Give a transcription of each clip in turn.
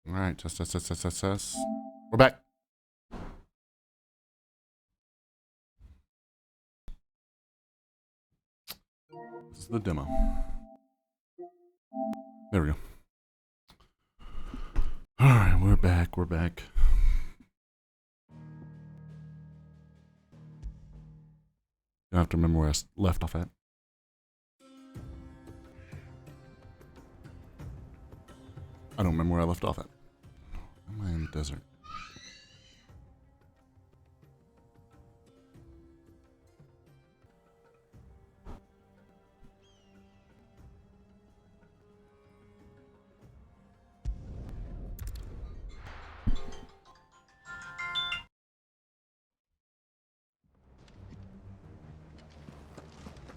All right, test. We're back. This is the demo. There we go. All right, we're back. I have to remember where I left off at. I don't remember where I left off at. Am I in the desert?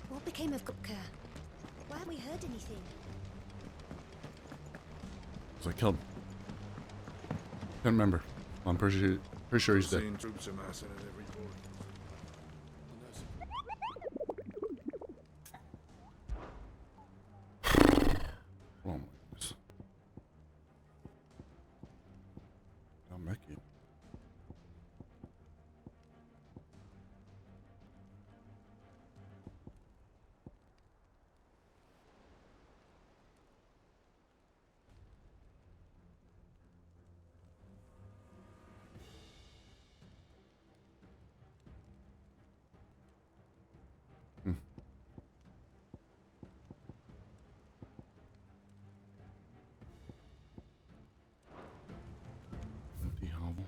What became of Gupka? Why haven't we heard anything? So I killed him. Can't remember. I'm pretty sure he's dead. Troops amassing at every port. Oh my goodness. I'm Mickey. Empty hovel.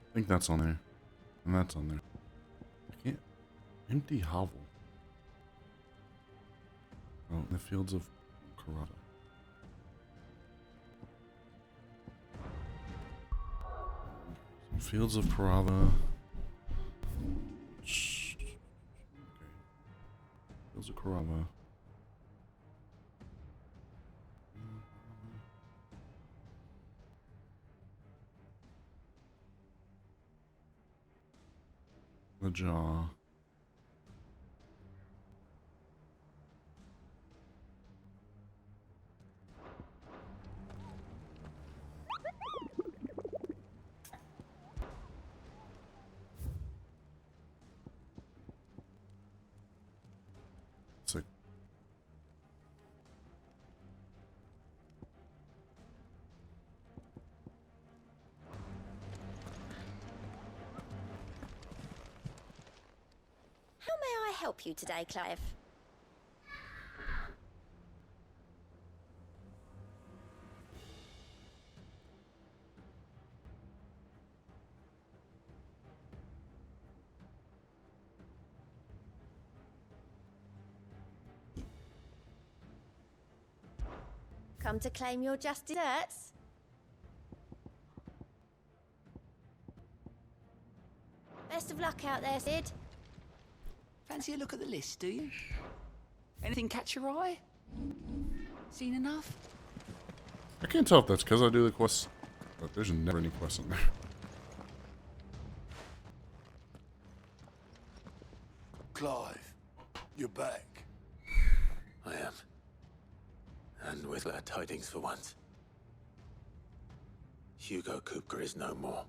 I think that's on there. And that's on there. I can't. Empty hovel. Oh, in the fields of Carrara. Fields of Carrara. Okay. Fields of Carrara. The jaw. Sick. How may I help you today, Clive? Come to claim your just desserts? Best of luck out there, Sid. Fancy a look at the list, do you? Anything catch your eye? Seen enough? I can't tell if that's because I do the quests, but there's never any quests in there. Clive, you're back. I am. And with glad tidings for once. Hugo Kupka is no more.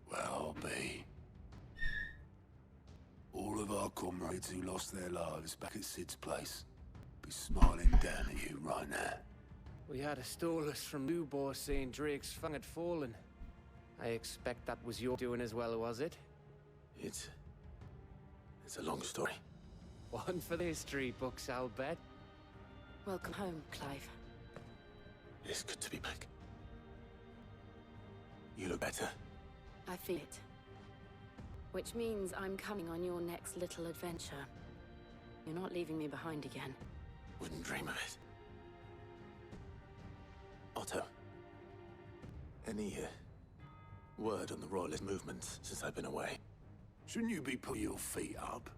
Well, be. All of our comrades who lost their lives back at Sid's place be smiling down at you right now. We had a stole us from Newbor saying Drake's fang had fallen. I expect that was your doing as well, was it? It's a long story. One for the history books, I'll bet. Welcome home, Clive. It's good to be back. You look better. I feel it. Which means I'm coming on your next little adventure. You're not leaving me behind again. Wouldn't dream of it. Otto. Any word on the Royalist movements since I've been away? Shouldn't you be putting your feet up?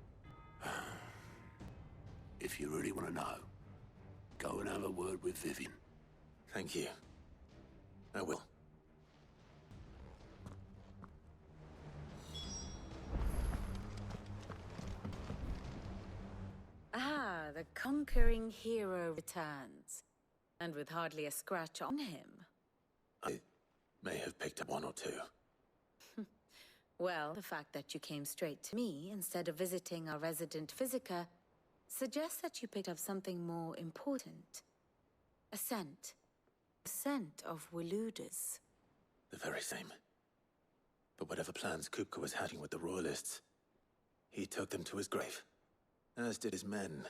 If you really want to know, go and have a word with Vivian. Thank you. I will. Ah, the conquering hero returns. And with hardly a scratch on him. I may have picked up one or two. Well, the fact that you came straight to me instead of visiting our resident physiker suggests that you picked up something more important. A scent. A scent of Waludas. The very same. But whatever plans Kupka was hatching with the Royalists, he took them to his grave. As did his men.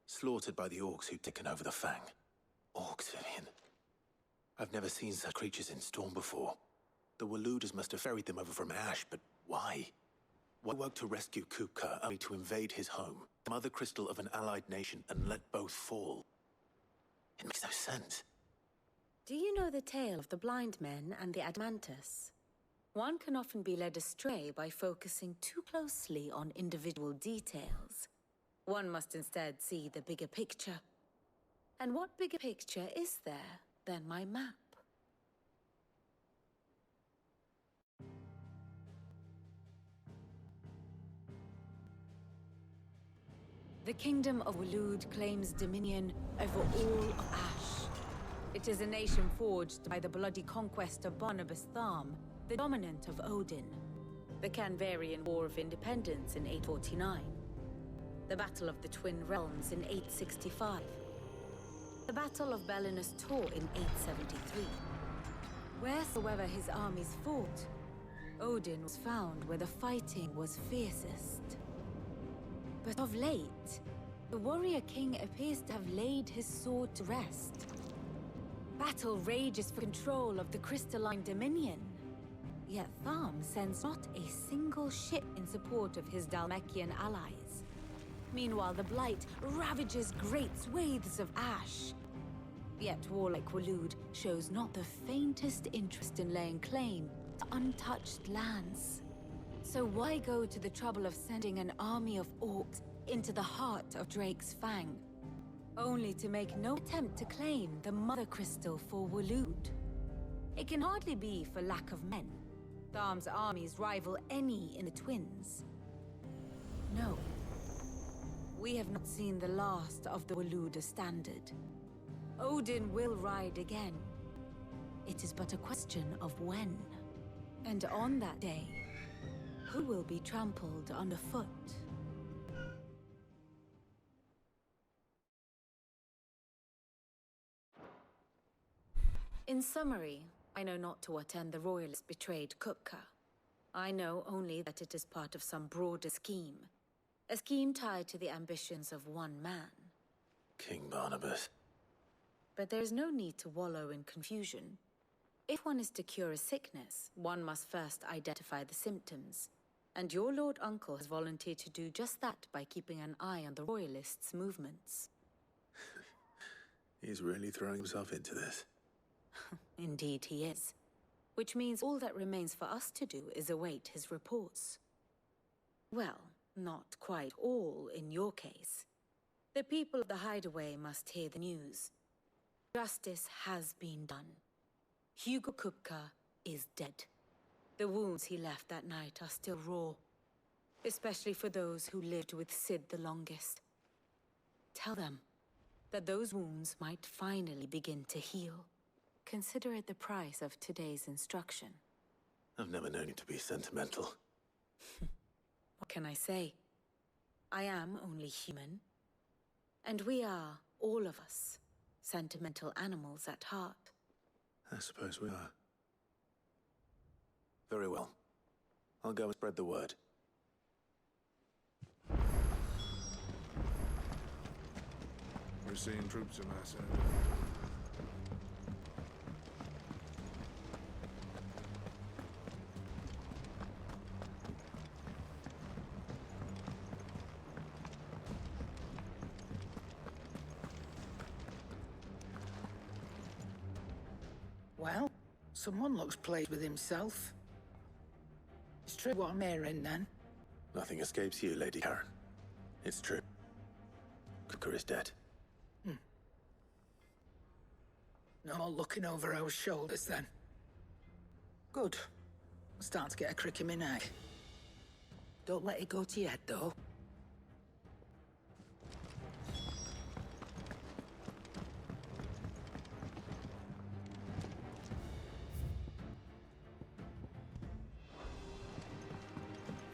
Slaughtered by the orcs who'd taken over the Fang. Orcs, Vivian. I've never seen such creatures in Storm before. The Waludas must have ferried them over from Ash, but why? Why work to rescue Kupka only to invade his home, the mother crystal of an allied nation, and let both fall? It makes no sense. Do you know the tale of the blind men and the Adamantus? One can often be led astray by focusing too closely on individual details. One must instead see the bigger picture. And what bigger picture is there than my map? The Kingdom of Waloed claims dominion over all of Ash. It is a nation forged by the bloody conquest of Barnabas Tharm, the dominant of Odin. The Canvarian War of Independence in 849. The Battle of the Twin Realms in 865. The Battle of Belinus Tor in 873. Wheresoever his armies fought, Odin was found where the fighting was fiercest. But of late, the warrior king appears to have laid his sword to rest. Battle rages for control of the crystalline dominion. Yet Tharm sends not a single ship in support of his Dhalmekian allies. Meanwhile, the Blight ravages great swathes of Ash. Yet warlike Waloed shows not the faintest interest in laying claim to untouched lands. So why go to the trouble of sending an army of orcs into the heart of Drake's Fang, only to make no attempt to claim the Mother Crystal for Waloed? It can hardly be for lack of men. Tharm's armies rival any in the Twins. No. We have not seen the last of the Waluda standard. Odin will ride again. It is but a question of when. And on that day, who will be trampled underfoot? In summary, I know not to what end the Royalists betrayed Kupka. I know only that it is part of some broader scheme. A scheme tied to the ambitions of one man. King Barnabas. But there is no need to wallow in confusion. If one is to cure a sickness, one must first identify the symptoms. And your Lord Uncle has volunteered to do just that by keeping an eye on the Royalists' movements. He's really throwing himself into this. Indeed he is. Which means all that remains for us to do is await his reports. Well, not quite all in your case. The people of the Hideaway must hear the news. Justice has been done. Hugo Kupka is dead. The wounds he left that night are still raw, especially for those who lived with Sid the longest. Tell them that those wounds might finally begin to heal. Consider it the price of today's instruction. I've never known you to be sentimental. What can I say? I am only human. And we are, all of us, sentimental animals at heart. I suppose we are. Very well. I'll go and spread the word. We're seeing troops amassing. Well, someone looks pleased with himself. It's true what I'm hearing, then. Nothing escapes you, Lady Karen. It's true. Cooker is dead. No more looking over our shoulders, then. Good. I'm starting to get a crick in my neck. Don't let it go to your head, though.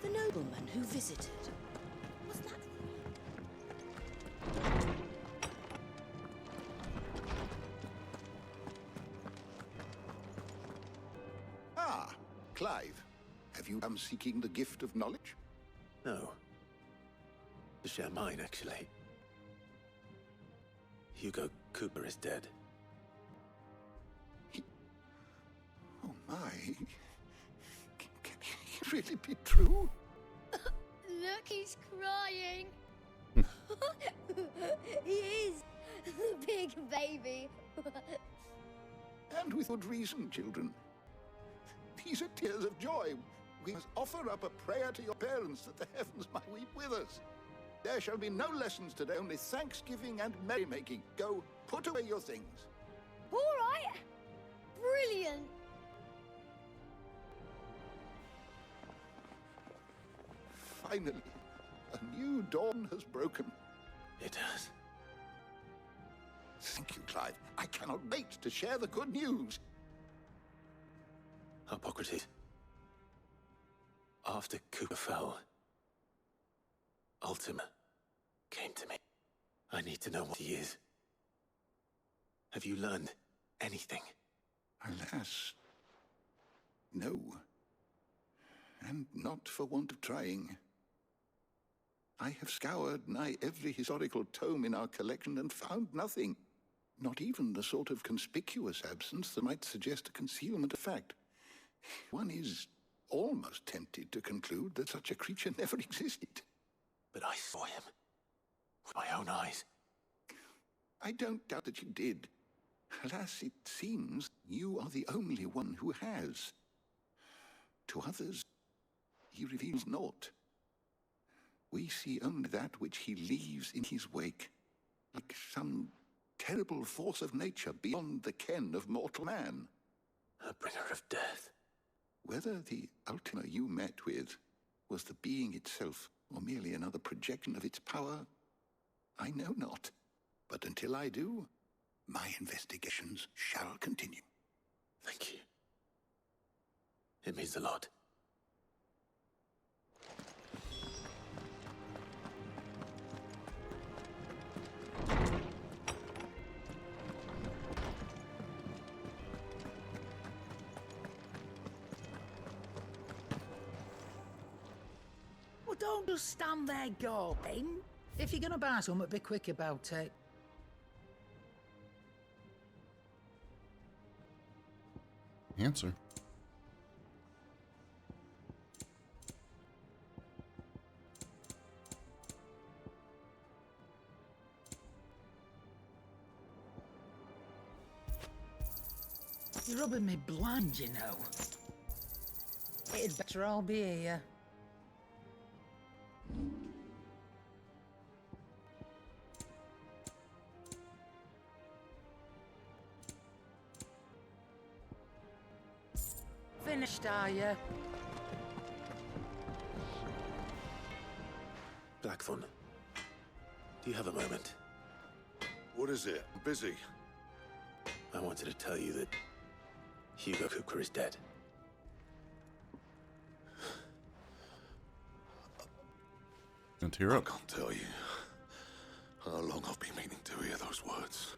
The nobleman who visited. Was that... Ah, Clive. Have you come seeking the gift of knowledge? No. To share mine, actually. Hugo Cooper is dead. Oh my. Can it really be true? Look, he's crying. He is. The big baby. And with good reason, children. These are tears of joy. We must offer up a prayer to your parents that the heavens might weep with us. There shall be no lessons today, only thanksgiving and merrymaking. Go, put away your things. All right. Brilliant. Finally, a new dawn has broken. It has. Thank you, Clive. I cannot wait to share the good news. Hippocrates. After Cooper fell, Ultima came to me. I need to know what he is. Have you learned anything? Alas, no. And not for want of trying. I have scoured nigh every historical tome in our collection and found nothing. Not even the sort of conspicuous absence that might suggest a concealment of fact. One is almost tempted to conclude that such a creature never existed. But I saw him with my own eyes. I don't doubt that you did. Alas, it seems you are the only one who has. To others, he reveals naught. We see only that which he leaves in his wake, like some terrible force of nature beyond the ken of mortal man. A bringer of death. Whether the Ultima you met with was the being itself, or merely another projection of its power, I know not. But until I do, my investigations shall continue. Thank you. It means a lot. Well, don't just stand there gawping. If you're gonna buy something, be quick about it. Answer. You're rubbing me blind, you know. It'd better all be here. Finished, are you? Blackthorn, do you have a moment? What is it? I'm busy. I wanted to tell you that Hugo Cooper is dead. And tear I up. can't tell you how long I've been meaning to hear those words.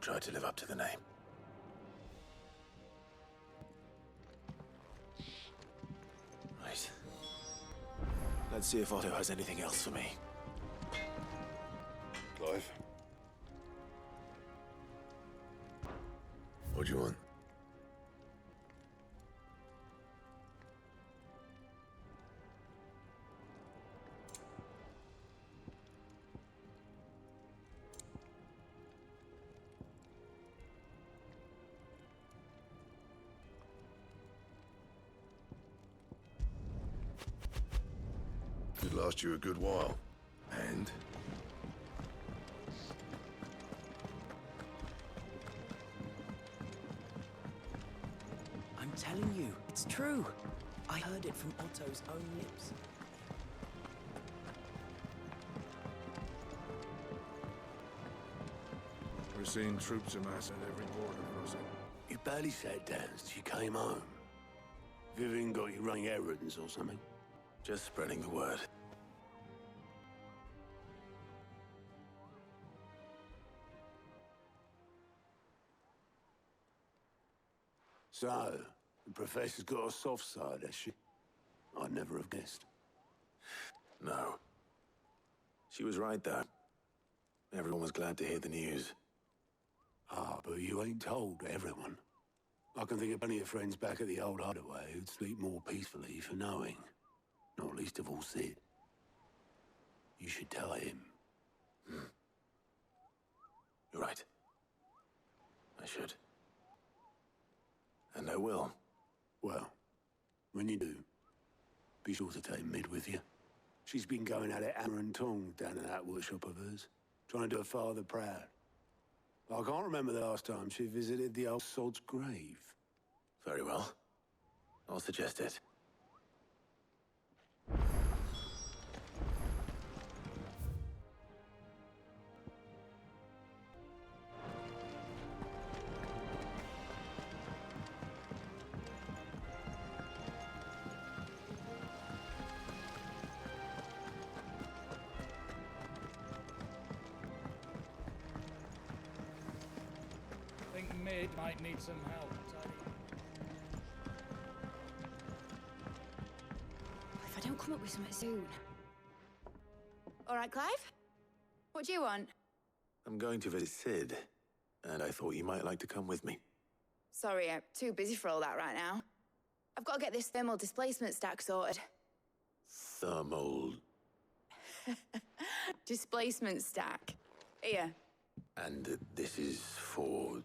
tried to live up to the name. Right. Let's see if Otto has anything else for me. Clive? What do you want? It last you a good while. And? I'm telling you, it's true. I heard it from Otto's own lips. We're seeing troops amass at every border crossing. You barely sat down since you came home. Vivian got you running errands or something? Just spreading the word. So, the Professor's got a soft side, has she? I'd never have guessed. No. She was right, though. Everyone was glad to hear the news. Ah, but you ain't told everyone. I can think of plenty of friends back at the old hideaway who'd sleep more peacefully for knowing. Not least of all Sid. You should tell him. You're right. I should. And I will. Well, when you do, be sure to take Mid with you. She's been going at it hammer and tongs down in that workshop of hers, trying to do her father proud. I can't remember the last time she visited the old sod's grave. Very well. I'll suggest it. I think Mid might need some help. If I don't come up with something soon. All right, Clive? What do you want? I'm going to visit Sid, and I thought you might like to come with me. Sorry, I'm too busy for all that right now. I've got to get this thermal displacement stack sorted. Thermal... Displacement stack. Here. And this is for...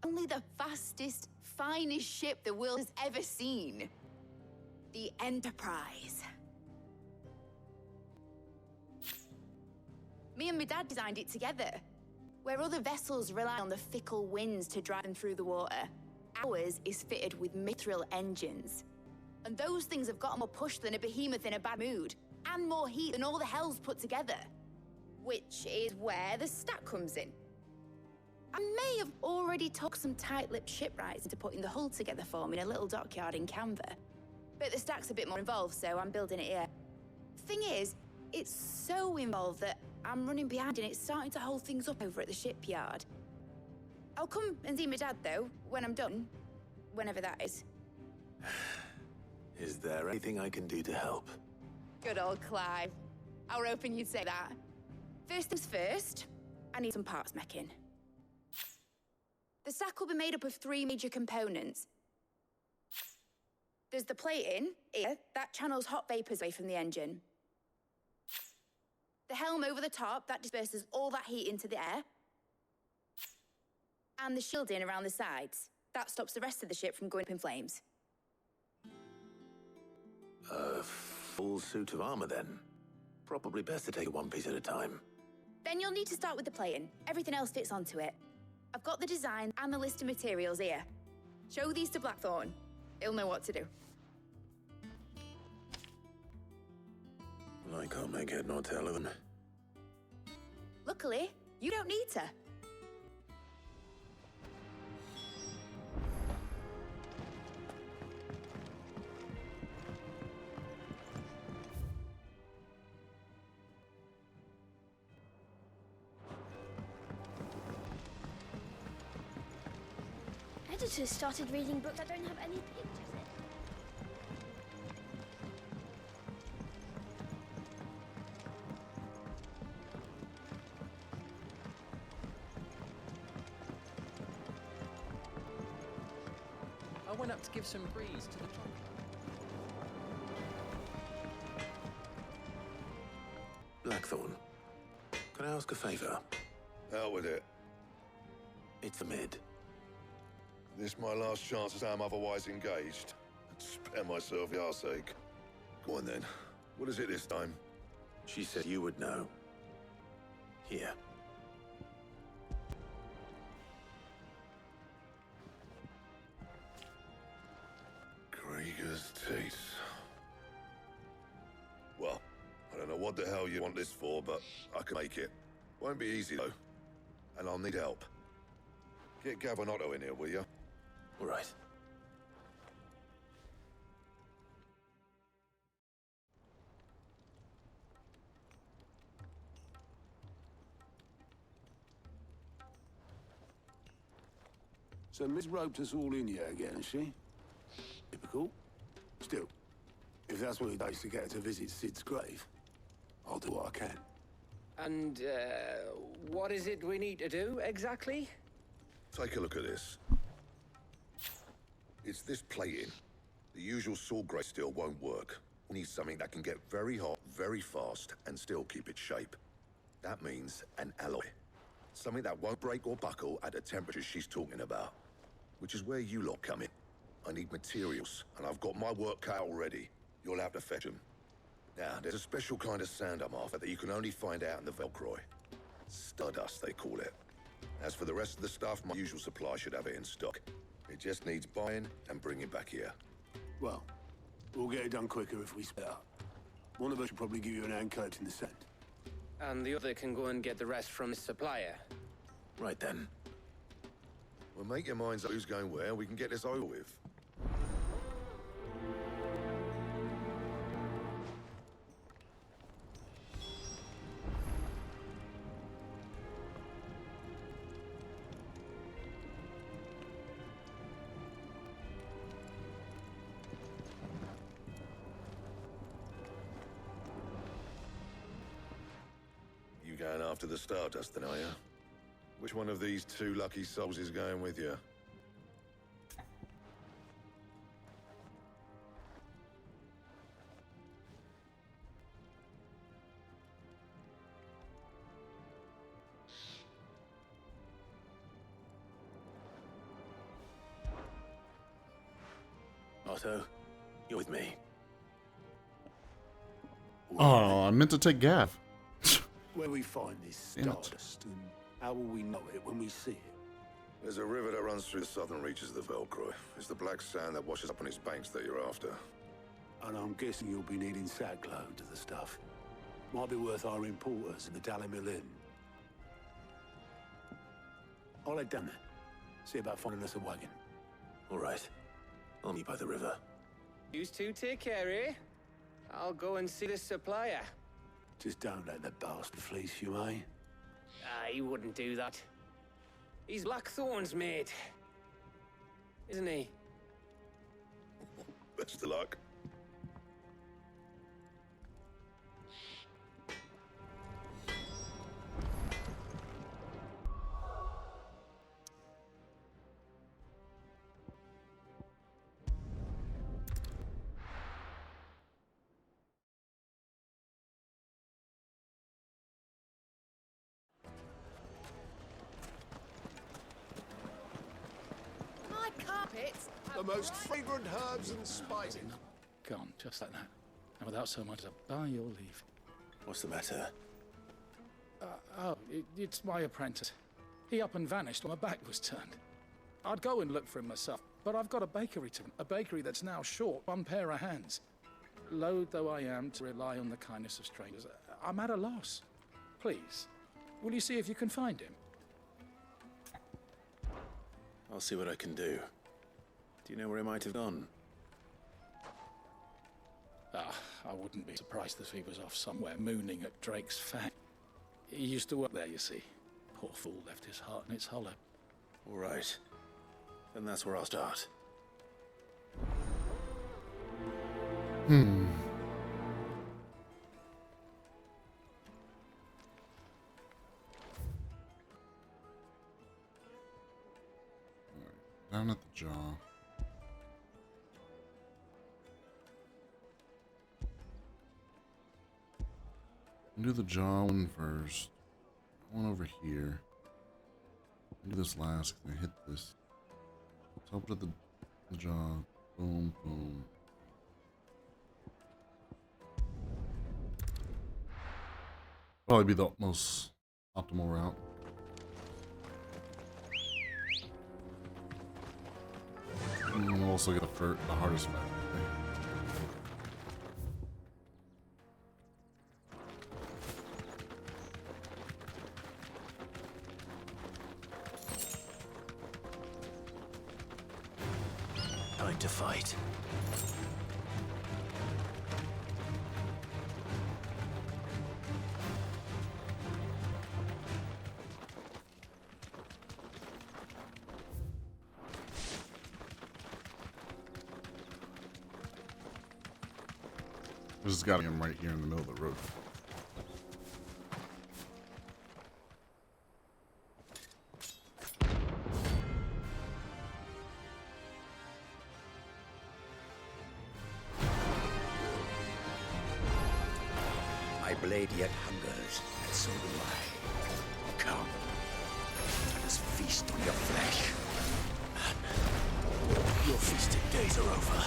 Only the fastest, finest ship the world has ever seen. The Enterprise. Me and my dad designed it together. Where other vessels rely on the fickle winds to drive them through the water, ours is fitted with mithril engines. And those things have got more push than a behemoth in a bad mood, and more heat than all the hells put together. Which is where the stack comes in. I may have already talked some tight-lipped shipwrights into putting the hull together for me in a little dockyard in Canva. But the stack's a bit more involved, so I'm building it here. Thing is, it's so involved that I'm running behind and it's starting to hold things up over at the shipyard. I'll come and see my dad, though, when I'm done. Whenever that is. Is there anything I can do to help? Good old Clive. I were hoping you'd say that. First things first, I need some parts meching. The stack will be made up of 3 major components. There's the plating, here, that channels hot vapors away from the engine. The helm over the top, that disperses all that heat into the air. And the shielding around the sides. That stops the rest of the ship from going up in flames. A full suit of armor, then. Probably best to take it one piece at a time. Then you'll need to start with the plating. Everything else fits onto it. I've got the design and the list of materials here. Show these to Blackthorn. He'll know what to do. I can't make head nor tail of them. Luckily, you don't need to. visitors started reading books that don't have any pictures in. I went up to give some breeze to the top. Blackthorn, can I ask a favor? Out with it. It's the mid. This my last chance as I'm otherwise engaged. Spare myself the arseache. Go on then. What is it this time? She said you would know. Here. Krieger's teeth. Well, I don't know what the hell you want this for, but I can make it. Won't be easy though. And I'll need help. Get Gavin-Otto in here, will you? All right. So Miss roped us all in here again, has she? Typical. Still, if that's what it takes to get her to visit Sid's grave, I'll do what I can. And, what is it we need to do, exactly? Take a look at this. It's this plating. The usual sword grade steel won't work. We need something that can get very hot, very fast, and still keep its shape. That means an alloy. Something that won't break or buckle at the temperature she's talking about. Which is where you lot come in. I need materials, and I've got my work cut out already. You'll have to fetch them. Now, there's a special kind of sand I'm after that you can only find out in the Velcroy. Stardust, they call it. As for the rest of the stuff, my usual supply should have it in stock. It just needs buying and bringing back here. Well, we'll get it done quicker if we split up. One of us should probably give you an hand collecting the sand. And the other can go and get the rest from the supplier. Right then. Well, make your minds up who's going where, we can get this over with. You going after the Stardust then, are you? Which one of these two lucky souls is going with you? Otto, you're with me. Oh, I meant to take Gav. Where we find this Damn it. Stardust, and how will we know it when we see it? There's a river that runs through the southern reaches of the Velcroy. It's the black sand that washes up on its banks that you're after. And I'm guessing you'll be needing sackloads of the stuff. Might be worth our importers in the Dalimil Inn. I'll head down there. See about finding us a wagon. All right. I'll meet by the river. You two take care, eh? I'll go and see the supplier. Just don't let the bastard fleece you, eh? He wouldn't do that. He's Blackthorn's mate. Isn't he? Best of luck. My carpets. The most fragrant herbs and spices. Gone, just like that. And without so much as a by your leave. What's the matter? It's my apprentice. He up and vanished when my back was turned. I'd go and look for him myself, but I've got a bakery to run. A bakery that's now short one pair of hands. Loath though I am to rely on the kindness of strangers, I'm at a loss. Please, will you see if you can find him? I'll see what I can do. Do you know where he might have gone? I wouldn't be surprised if he was off somewhere mooning at Drake's Fang. He used to work there, you see. Poor fool left his heart in its hollow. All right. then that's where I'll start. Hmm. Down at the jaw. Do the jaw one first. One over here. Do this last. I hit this. Top of the jaw. Boom, boom. Probably be the most optimal route. And we'll also get the hardest fight. Time to fight. This has got him right here in the middle of the road. My blade yet hungers, and so do I. Come, let us feast on your flesh. Your feasting days are over.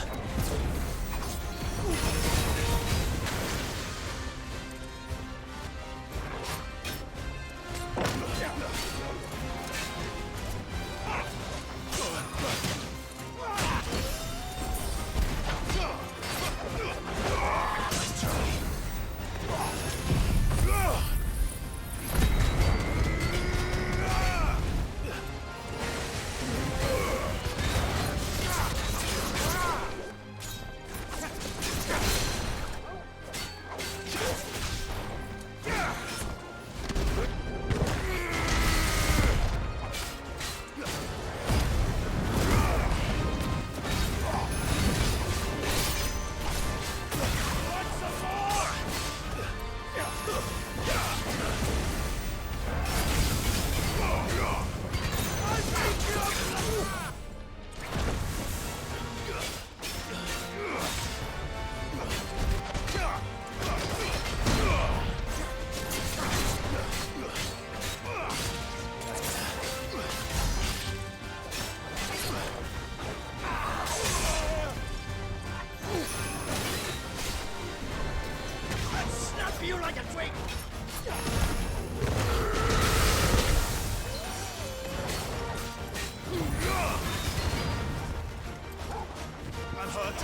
You like a drink! I'm hurt.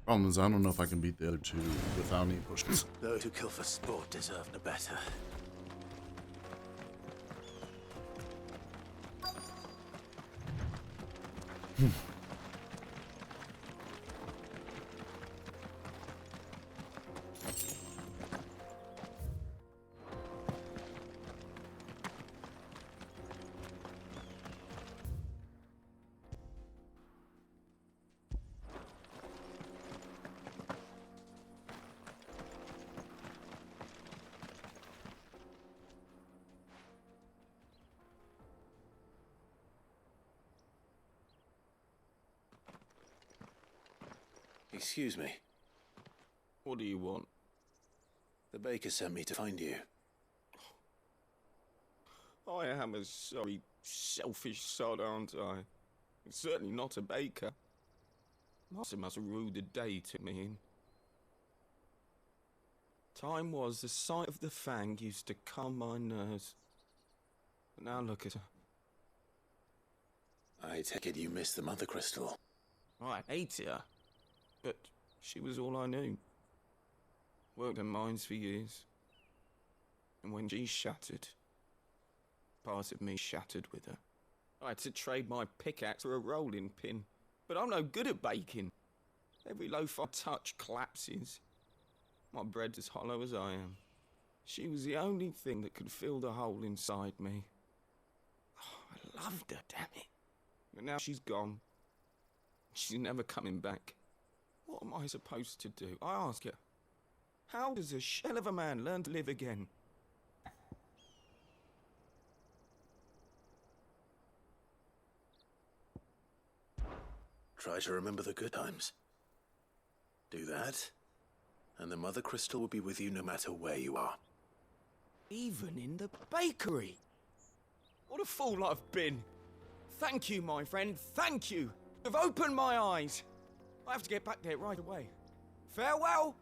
Problem is, I don't know if I can beat the other two without any pushes. Those who kill for sport deserve no better. Excuse me. What do you want? The baker sent me to find you. I am a sorry, selfish sod, aren't I? Certainly not a baker. Master must have ruled a day to me in. Time was the sight of the fang used to calm my nerves. But now look at her. I take it you missed the Mother Crystal. I hated her. But she was all I knew. Worked in mines for years. And when she shattered, part of me shattered with her. I had to trade my pickaxe for a rolling pin. But I'm no good at baking. Every loaf I touch collapses. My bread's as hollow as I am. She was the only thing that could fill the hole inside me. Oh, I loved her, damn it. But now she's gone. She's never coming back. What am I supposed to do? I ask her. How does a shell of a man learn to live again? Try to remember the good times. Do that, and the Mother Crystal will be with you no matter where you are. Even in the bakery? What a fool I've been. Thank you, my friend, thank you. You've opened my eyes. I have to get back there right away. Farewell!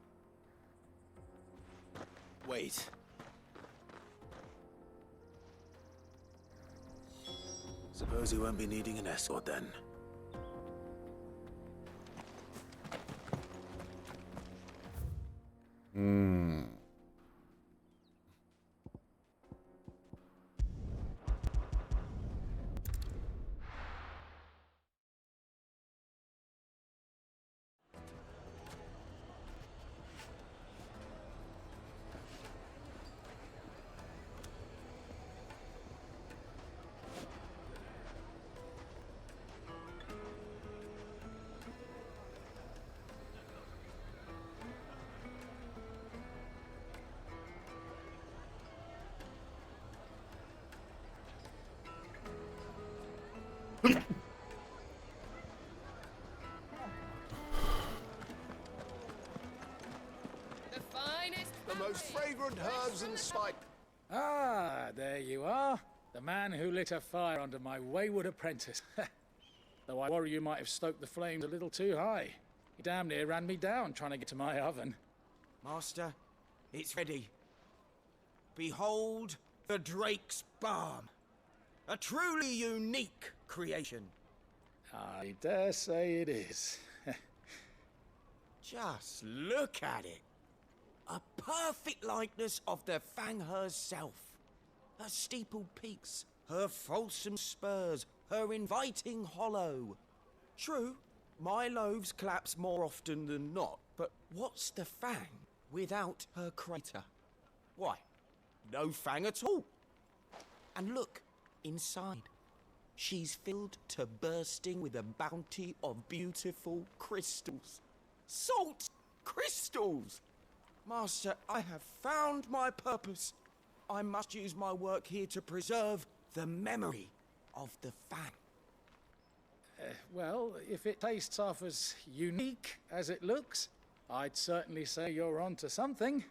Wait. Suppose you won't be needing an escort then. The most fragrant herbs and spice. Ah, there you are. The man who lit a fire under my wayward apprentice. Though I worry you might have stoked the flames a little too high. He damn near ran me down trying to get to my oven. Master, it's ready. Behold the Drake's Balm. A truly unique creation. I dare say it is. Just look at it. A perfect likeness of the Fang herself. Her steepled peaks, her fulsome spurs, her inviting hollow. True, my loaves collapse more often than not, but what's the Fang without her crater? Why, no Fang at all. And look, inside. She's filled to bursting with a bounty of beautiful crystals. Salt crystals! Master, I have found my purpose. I must use my work here to preserve the memory of the Fang. Well, if it tastes half as unique as it looks, I'd certainly say you're onto something.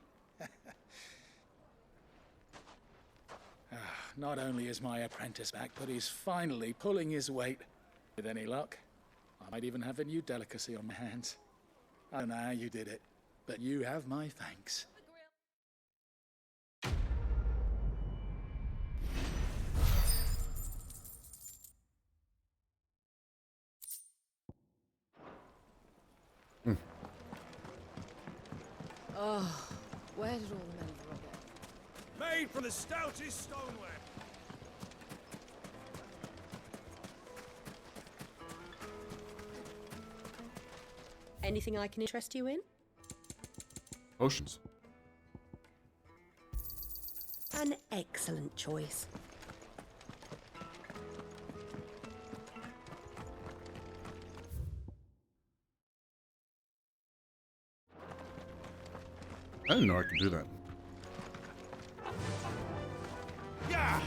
Not only is my apprentice back, but he's finally pulling his weight. With any luck, I might even have a new delicacy on my hands. I don't know how you did it, but you have my thanks. Oh, where did all the men of the rock go? Made from the stoutest stoneware. Anything I can interest you in? Potions. An excellent choice. I didn't know I could do that. Yeah.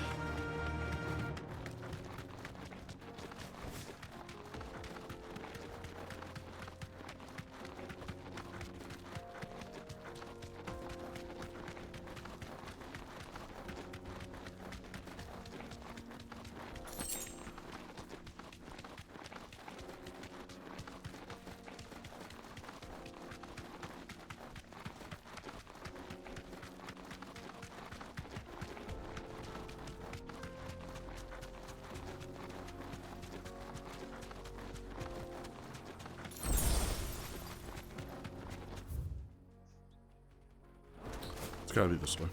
It's gotta be this way.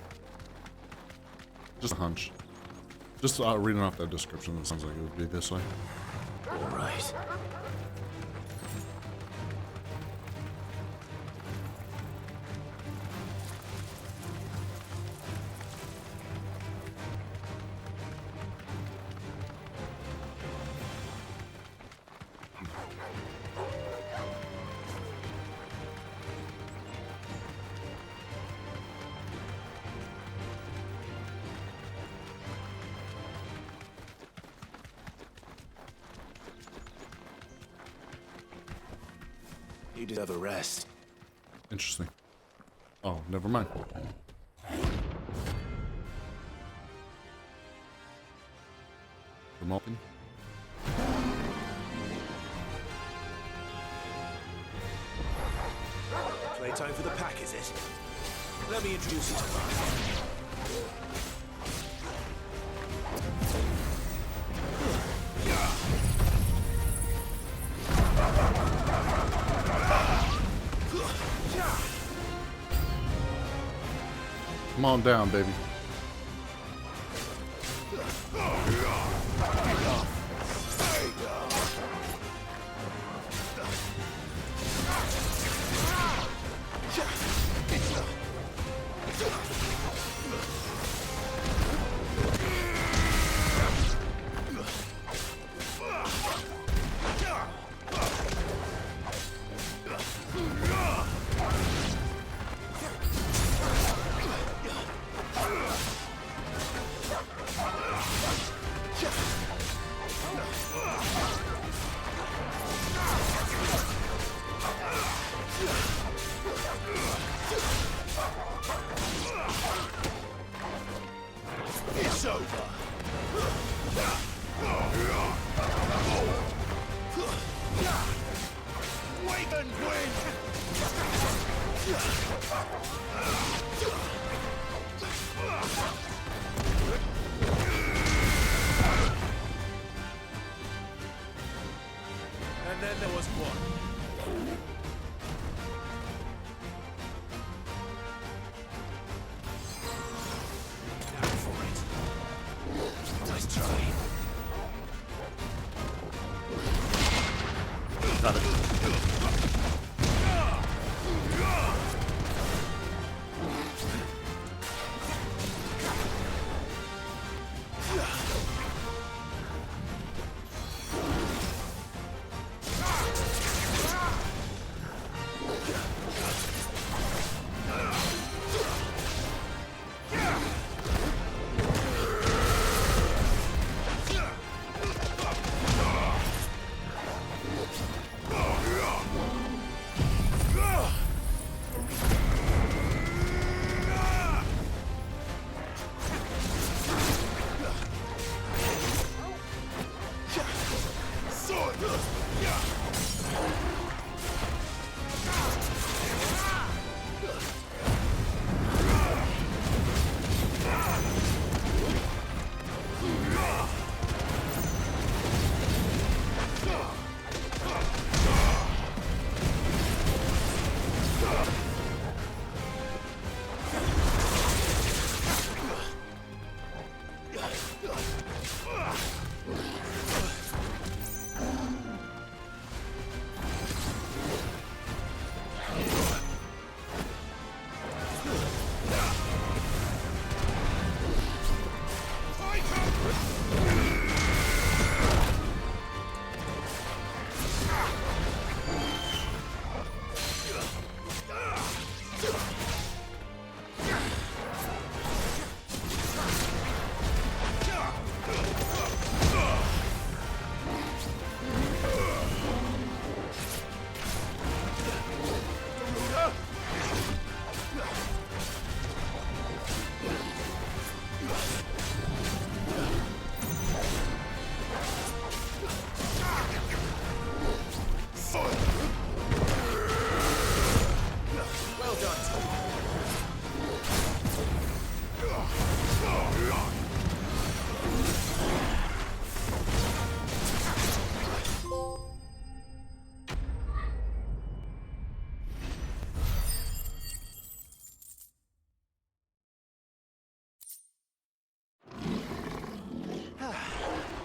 Just a hunch. Just reading off that description, it sounds like it would be this way. All right. You deserve a rest. Interesting. Oh, never mind. Malkin. Playtime for the pack, is it? Let me introduce you to mine. Come on down, baby. It's over. Wave and win. And then there was one. Nice try. Got it.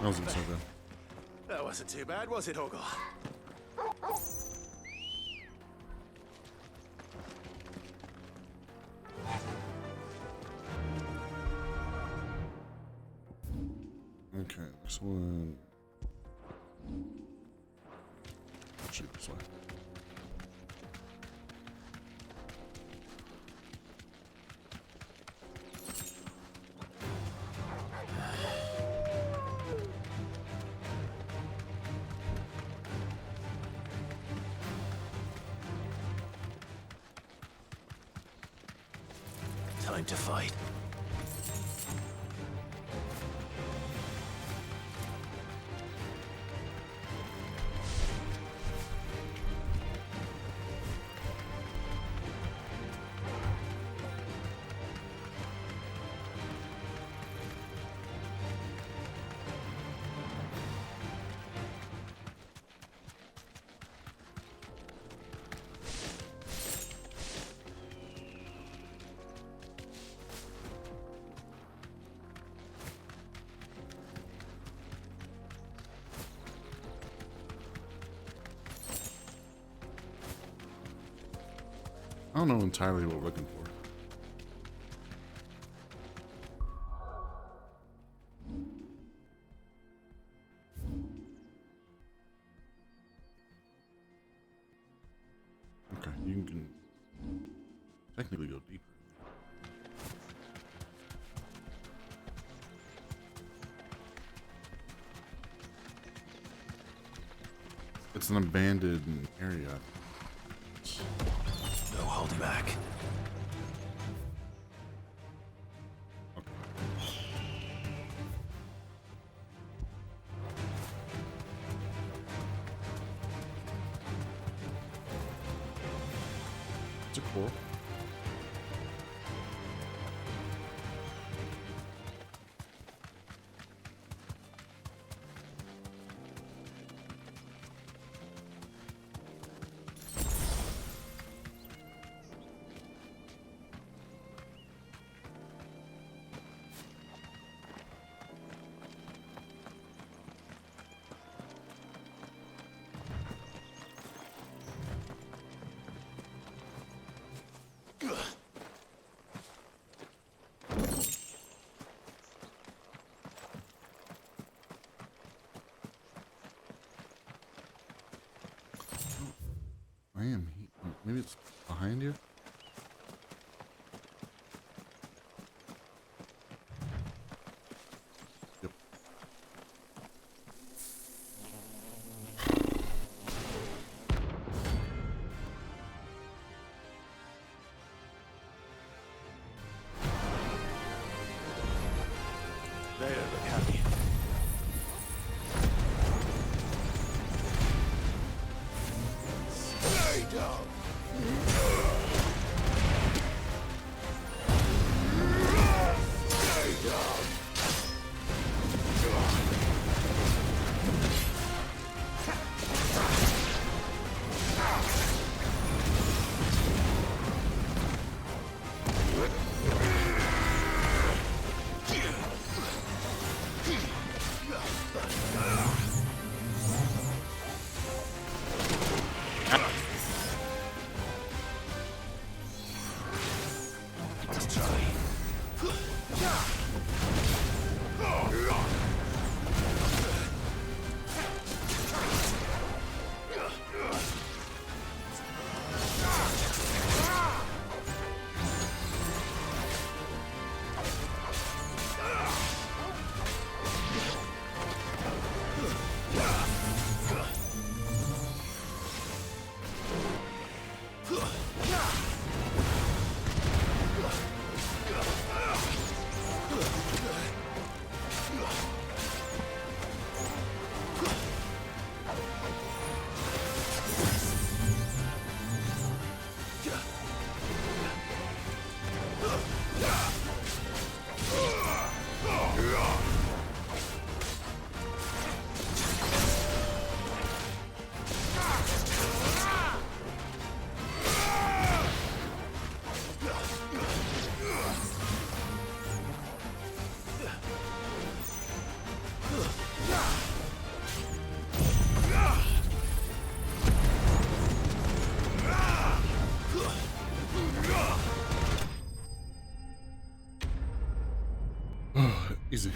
That wasn't so good. That wasn't too bad, was it, Ogre? Okay, this one. Shoot this way. Time to fight. I don't know entirely what we're looking for. Okay, you can technically go deeper. It's an abandoned area. No holding back. It's a cool. I am. Maybe it's behind you. Yep. They don't look happy. Stay down. Easy.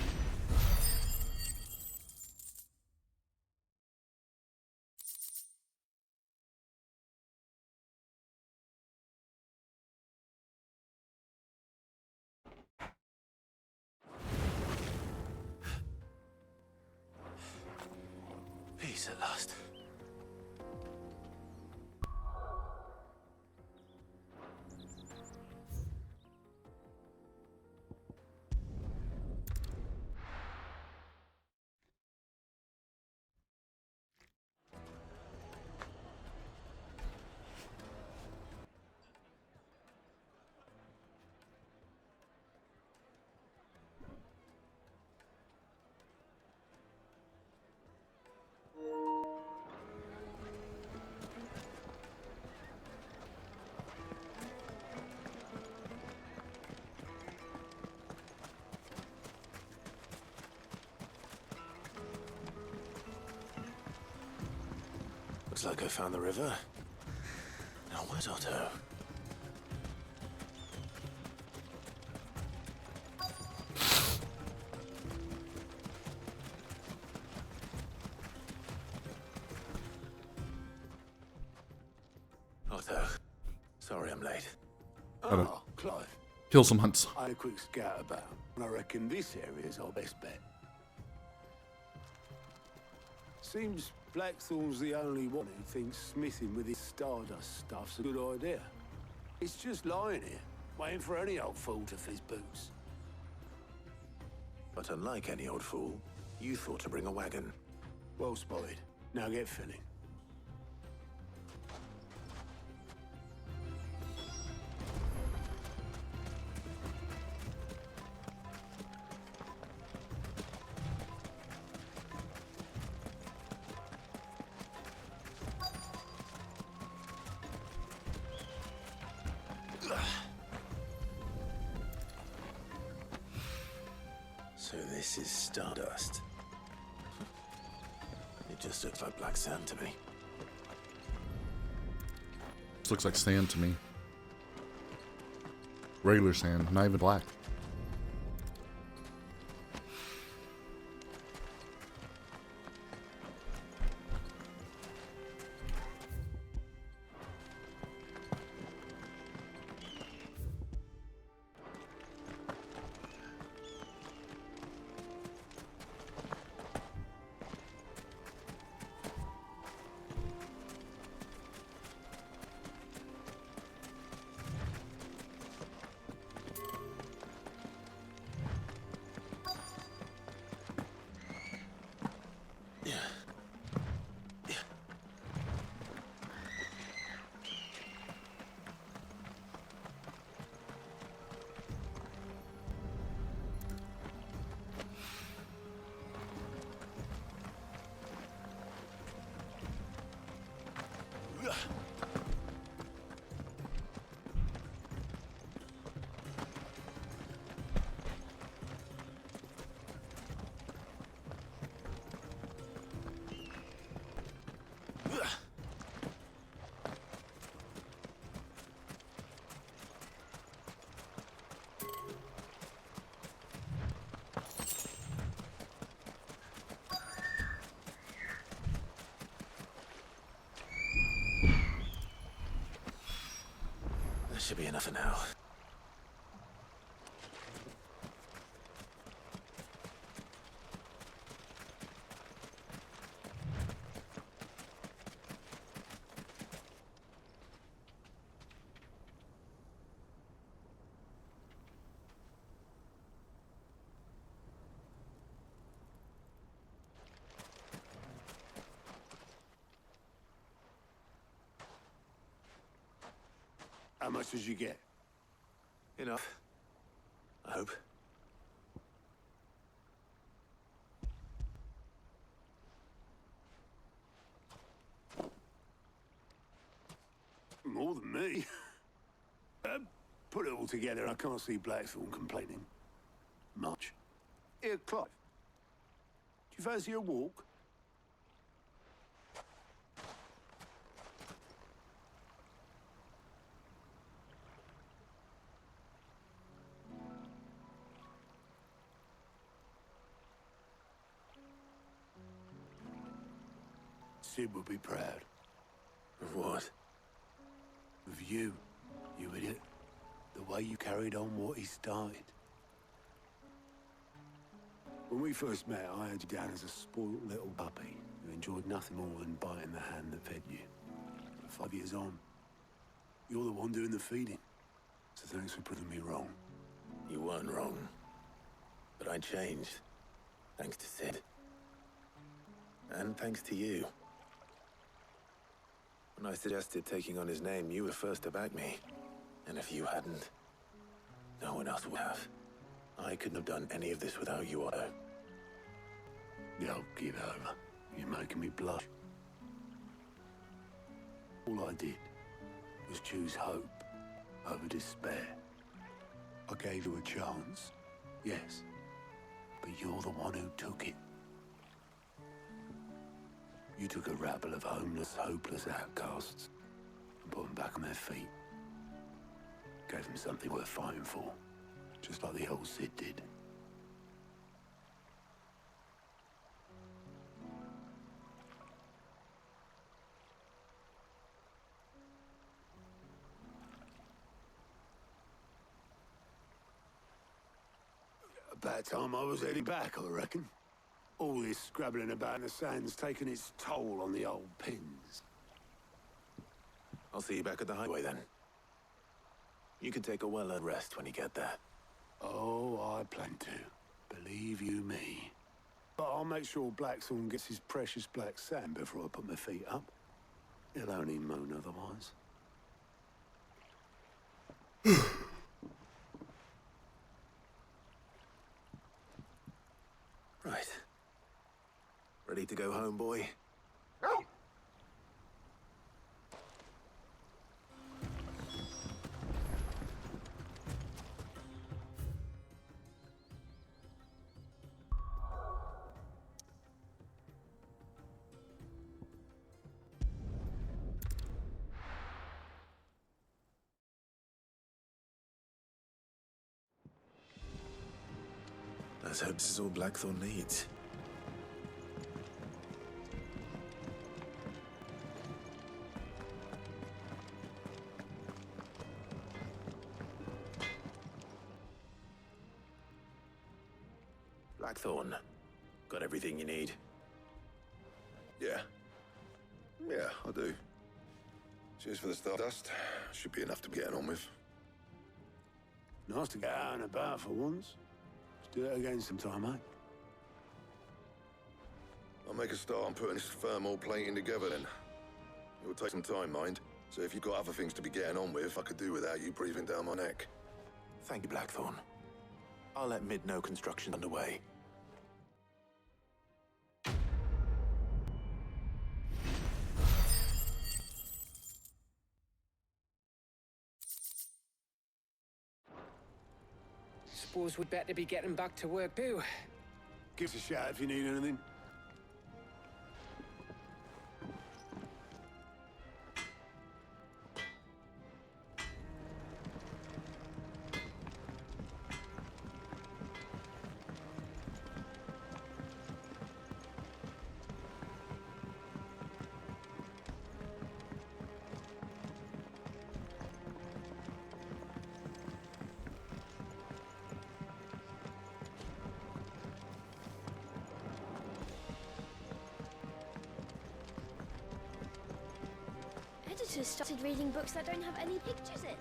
Peace at last. Looks like I found the river. Now where's Otto? Otto, sorry I'm late. Gotta Clive. kill some hunts. I had a quick scout about. I reckon this area's our best bet. Seems Blackthorn's the only one who thinks smithing with his Stardust stuff's a good idea. It's just lying here, waiting for any old fool to fill his boots. But unlike any old fool, you thought to bring a wagon. Well spotted. Now get filling. So this is Stardust. It just looks like black sand to me. This looks like sand to me. Regular sand, not even black. That should be enough for now. How much did you get? Enough. I hope. More than me. Put it all together, I can't see Blackthorn complaining. Much. Here, Clive. Do you fancy a walk? Sid would be proud. Of what? Of you, you idiot. The way you carried on what he started. When we first met, I had you down as a spoiled little puppy who enjoyed nothing more than biting the hand that fed you. But 5 years on, you're the one doing the feeding. So thanks for proving me wrong. You weren't wrong. But I changed. Thanks to Sid. And thanks to you. When I suggested taking on his name, you were first to back me. And if you hadn't, no one else would have. I couldn't have done any of this without you, Otto. Yo, give over. You're making me blush. All I did was choose hope over despair. I gave you a chance, yes, but you're the one who took it. You took a rabble of homeless, hopeless outcasts and put them back on their feet. Gave them something worth fighting for, just like the old Sid did. About time I was heading back, I reckon. All this scrabbling about in the sand's taken its toll on the old pins. I'll see you back at the highway then. You can take a well-earned rest when you get there. Oh, I plan to. Believe you me. But I'll make sure Blackthorn gets his precious black sand before I put my feet up. He'll only moan otherwise. Right. Ready to go home, boy? Let's hope this is all Blackthorn needs. Blackthorn, got everything you need? Yeah. Yeah, I do. Cheers for the stardust. Should be enough to be getting on with. Nice to get out and about for once. Let's do it again sometime, mate. I'll make a start on putting this thermal plating together then. It will take some time, mind. So if you've got other things to be getting on with, I could do without you breathing down my neck. Thank you, Blackthorn. I'll let Mid know construction's underway. Suppose we'd better be getting back to work too. Give us a shout if you need anything. Editors started reading books that don't have any pictures in.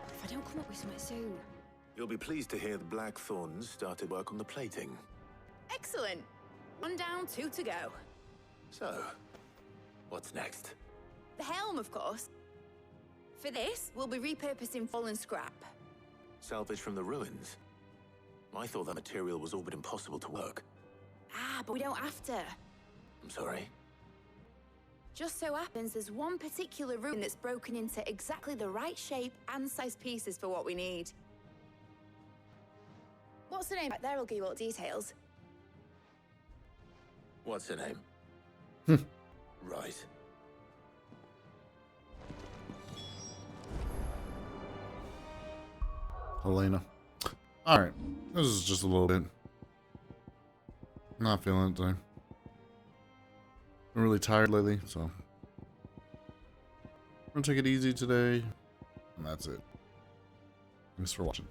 If I don't come up with something soon. You'll be pleased to hear the Blackthorns started work on the plating. Excellent. 1 down, 2 to go. So, what's next? The helm, of course. For this, we'll be repurposing fallen scrap. Salvage from the ruins? I thought that material was all but impossible to work. Ah, but we don't have to. I'm sorry? Just so happens there's one particular ruin that's broken into exactly the right shape and size pieces for what we need. What's the name back there? I'll give you all the details. What's her name? Right. Helena. Alright, this is just a little bit. Not feeling it today. I'm really tired lately, so I'm gonna take it easy today, and that's it. Thanks for watching.